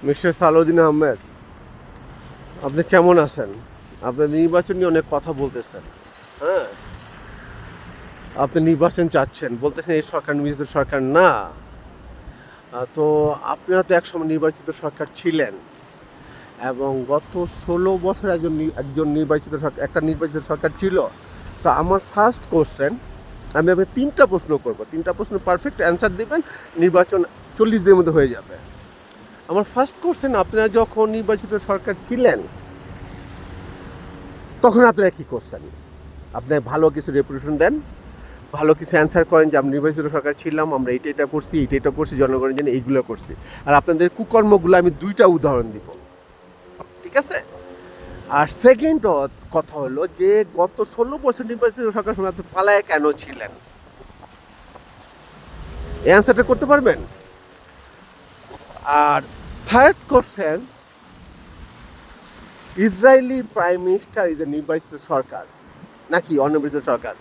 Mister Salauddin Ahmed, আপনি কেমন আছেন? আপনার নির্বাচন নিয়ে অনেক কথা বলতেছেন। হ্যাঁ, আপনি নির্বাচন চাচ্ছেন, বলতেছেন এই সরকার নির্বাচিত সরকার না। তো আপনারা তো একসময় নির্বাচিত সরকার ছিলেন, এবং গত 16 বছর একজন নির্বাচিত সরকার, একটা নির্বাচিত সরকার ছিল। তো আমার ফার্স্ট কোশ্চেন, আমি আপনাকে 3টা প্রশ্ন করবো, 3টা প্রশ্ন পারফেক্ট অ্যান্সার দেবেন, নির্বাচন 40 দিনের মধ্যে হয়ে যাবে। আমার ফার্স্ট কোশ্চেন, আপনারা যখন নির্বাচিত সরকার ছিলেন তখন আপনারা কী করছেন? আপনি ভালো কিছু রেপুটেশন দেন, ভালো কিছু অ্যান্সার করেন যে আমরা নির্বাচিত সরকার ছিলাম, আমরা এটা করছি, এটা করছি, জনগণের জন্য এইগুলো করছি। আর আপনাদের কুকর্মগুলো আমি 2টা উদাহরণ দিব, ঠিক আছে? আর সেকেন্ড কথা হলো যে গত 16 বছর নির্বাচিত সরকার সময় আপনি পালায় কেন ছিলেন? এই অ্যান্সারটা করতে পারবেন? আর third question, Israeli prime minister is a নির্বাচিত সরকার নাকি অনির্বাচিত সরকার?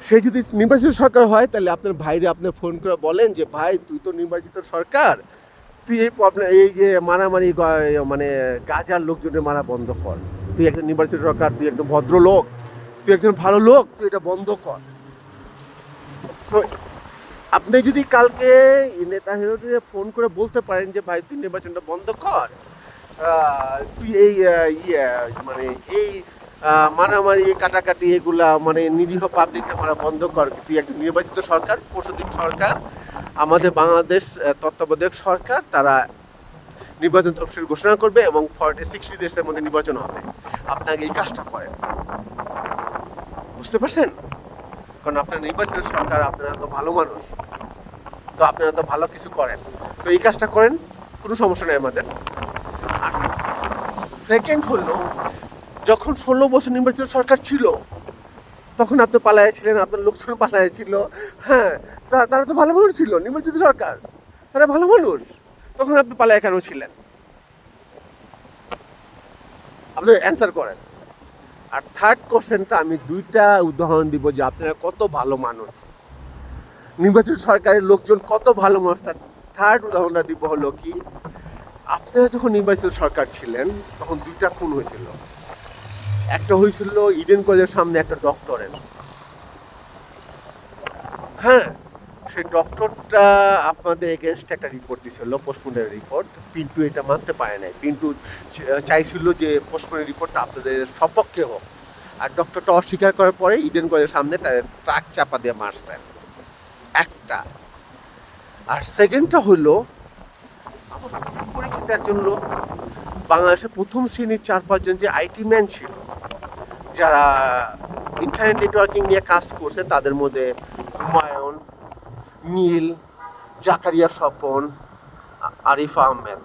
সে যদি নির্বাচিত সরকার হয় তাহলে আপনার ভাইরে আপনি ফোন করে বলেন যে ভাই, তুই তো নির্বাচিত সরকার, তুই এই প্রবলেম, এই যে মারামারি, মানে গাজার লোকজনের মারা বন্ধ কর। তুই একজন নির্বাচিত সরকার, তুই একজন ভদ্র লোক, তুই একজন ভালো লোক, তুই এটা বন্ধ কর। সো আপনি যদি কালকে নেতানিয়াহুকে ফোন করে বলতে পারেন যে ভাই, তুই নির্বাচনটা বন্ধ কর, তুই এই মানে এই মারামারি কাটাকাটি এগুলা, মানে নিরীহ পাবলিককে মারা বন্ধ কর, তুই একটা নির্বাচিত সরকার, পরশুদিন সরকার, আমাদের বাংলাদেশ তত্ত্বাবধায়ক সরকার, তারা নির্বাচন তফসিল ঘোষণা করবে এবং 60 দেশের মধ্যে নির্বাচন হবে। আপনাকে এই কাজটা করেন, বুঝতে পারছেন? কারণ আপনার নির্বাচিত সরকার, আপনারা তো ভালো মানুষ, তো আপনারা তো ভালো কিছু করেন, তো এই কাজটা করেন, কোনো সমস্যা নেই আমাদের। আর সেকেন্ড হলো, যখন 16 বছর নির্বাচিত সরকার ছিল তখন আপনি পালায় ছিলেন, আপনার লোকজন পালায় ছিল। হ্যাঁ, তারা তো ভালো মানুষ ছিল, নির্বাচিত সরকার, তারা ভালো মানুষ, তখন আপনি পালায় কেন ছিলেন? আপনি অ্যান্সার করেন। আর থার্ড কোশ্চেনটা, আমি 2টা উদাহরণ দিব যে আপনারা কত ভালো মানুষ, নির্বাচিত সরকারের লোকজন কত ভালো মানুষ। তার থার্ড উদাহরণটা দিব হলো কি, আপনারা যখন নির্বাচিত সরকার ছিলেন তখন 2টা খুন হয়েছিল। একটা হয়েছিল ইডেন কলেজের সামনে একটা ডক্টরের। হ্যাঁ, সেই ডক্টরটা আপনাদের এগেনস্টে একটা রিপোর্ট দিয়েছিল, পোস্টমর্টম রিপোর্ট। পিন্টু এটা মানতে পারে নাই। পিন্টু চাইছিল যে পোস্টমর্টম রিপোর্টটা আপনাদের সপক্ষে হোক, আর ডক্টরটা অস্বীকার করার পরে ইডেন কলেজের সামনে তার ট্রাক চাপা দিয়ে মারছেন একটা। আর সেকেন্ডটা হলো, আমার পরিচিত একজন লোক, বাংলাদেশের প্রথম শ্রেণীর 4-5 জন যে আইটি ম্যান ছিল, যারা ইন্টারনেট নেটওয়ার্কিং নিয়ে কাজ করছে, তাদের মধ্যে হুমায়ুন, নীল, জাকারিয়া স্বপন, আরিফ আহমেদ,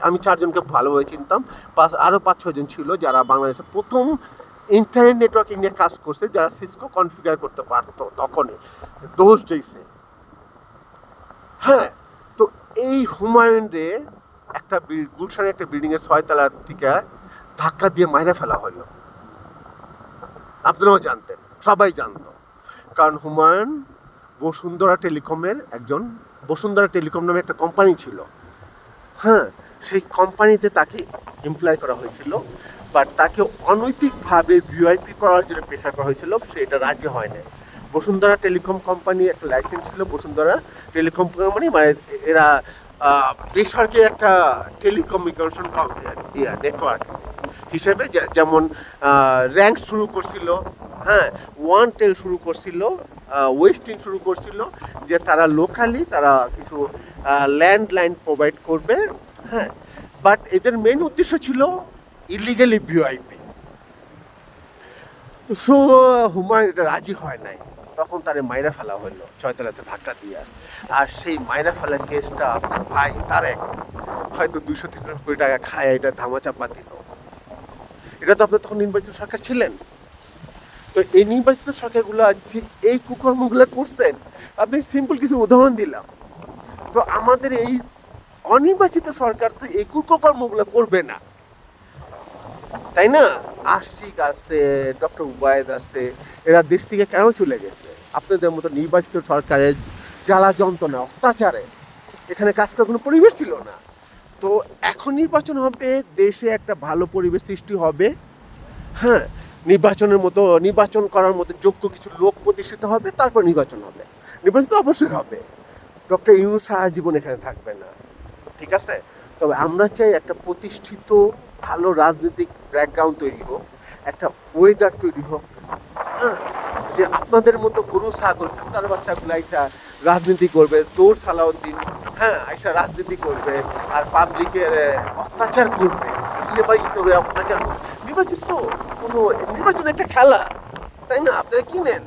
আমি 4জনকে ভালোভাবে চিনতাম। আরও 5-6 জন ছিল যারা বাংলাদেশের প্রথম ইন্টারনেট নেটওয়ার্কিং নিয়ে কাজ করছে, যারা সিসকো কনফিগার করতে পারতো তখনই, দোষ দিয়েছে। হ্যাঁ, তো এই হুমায়ুন রে একটা গুলশানের একটা বিল্ডিংয়ের 6 তলার থেকে ধাক্কা দিয়ে মাইরে ফেলা হলো। আপনারাও জানতেন, সবাই জানতো, কারণ হুমায়ুন বসুন্ধরা টেলিকম নামে একটা কোম্পানি ছিল। হ্যাঁ, সেই কোম্পানিতে তাকে এমপ্লয় করা হয়েছিল, বাট তাকে অনৈতিকভাবে ভিআইপি করার জন্য প্রেশার করা হয়েছিল, সে এটা রাজি হয় না। বসুন্ধরা টেলিকম কোম্পানি একটা লাইসেন্স ছিল, বসুন্ধরা টেলিকম কোম্পানি, মানে এরা বেসরকারি একটা টেলিকমিউনিকেশন নেটওয়ার্ক হিসেবে, যেমন র্যাঙ্ক শুরু করছিল, হ্যাঁ, ওয়ানটেল শুরু করছিল, ওয়েস্টিন শুরু করছিল, যে তারা লোকালি তারা কিছু ল্যান্ডলাইন প্রোভাইড করবে। হ্যাঁ, বাট এদের মেন উদ্দেশ্য ছিল ইলিগালি ভিআইপি। সো হুমায়ুন এটা রাজি হয় নাই, তখন তারে মাইরা ফেলা হলো 6 তলাতে ধাক্কা দিয়ে। আর সেই মাইরা ফেলার কেসটা আপনার ভাই তারেক হয়তো 200-300 কোটি টাকা খায় এটা ধামাচাপা দিল। এটা তো আপনি তখন নির্বাচিত সরকার ছিলেন। তো এই নির্বাচিত সরকারগুলো যে এই কুকর্মগুলো করছেন, আপনি সিম্পল কিছু উদাহরণ দিলাম। তো আমাদের এই অনির্বাচিত সরকার তো এই কুকর্মগুলো করবে না, তাই না? আশিক আছে, ডক্টর উবায়েদ আছে, এরা দেশ থেকে কেন চলে গেছে? আপনাদের মতো নির্বাচিত সরকারের জ্বালা যন্ত্রণা, অত্যাচারে এখানে কাজ করার কোনো পরিবেশ ছিল না। তো এখন নির্বাচন হবে, দেশে একটা ভালো পরিবেশ সৃষ্টি হবে। হ্যাঁ, নির্বাচন করার মতো যোগ্য কিছু লোক প্রতিষ্ঠিত হবে, তারপর নির্বাচন হবে। নির্বাচন তো অবশ্যই হবে। ডক্টর ইউনূস সারা জীবন এখানে থাকবে না, ঠিক আছে? তবে আমরা চাই একটা প্রতিষ্ঠিত ভালো রাজনৈতিক ব্যাকগ্রাউন্ড তৈরি হোক, একটা ওয়েদার তৈরি হোক। হ্যাঁ, যে আপনাদের মতো গরু ছাগল তার বাচ্চাগুলো আইসা রাজনীতি করবে, দৌড় সালাউদ্দিন, হ্যাঁ, আইসা রাজনীতি করবে আর পাবলিকের অত্যাচার করবে, নির্বাচিত হয়ে অত্যাচার করবে। নির্বাচিত কোনো নির্বাচন একটা খেলা, তাই না? আপনারা কি নেন?